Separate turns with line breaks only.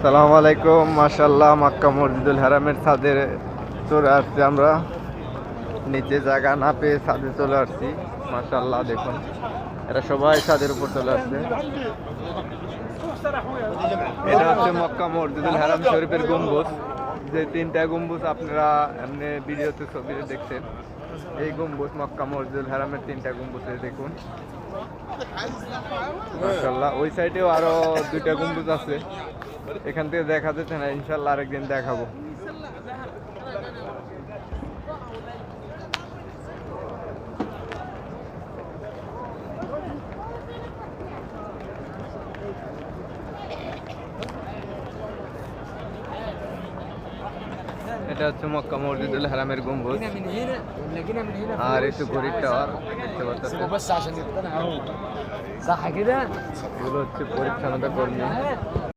সালামু আলাইকুম। মাশাআল্লাহ, মক্কা মসজিদুল হারামের ছাদে চলে আসছি আমরা। নিচে জায়গা না পেয়ে ছাদে চলে আসছি। মাশাআল্লাহ, দেখুন এরা সবাই ছাদের উপর চলে আসছে। এটা হচ্ছে মক্কা মসজিদুল হারাম শরীফের গম্বুজ। যে তিনটা গম্বুজ আপনারা এমনি ভিডিওতে ছবিতে দেখছেন, এই গম্বুজ মক্কা মসজিদুল হারামের তিনটা গম্বুজ দেখুন। মাশাআল্লাহ, ওই সাইডেও আরো দুইটা গম্বুজ আছে, এখান থেকে দেখা যাচ্ছে না, ইনশাল্লাহ আরেকদিন দেখাবো। এটা হচ্ছে মক্কা মসজিদুল হারামের গম্বুজ, আর একটু ঘড়ির টাওয়ার দেখতে পাচ্ছেন। এগুলো হচ্ছে পরিচ্ছন্নতা কর্মী।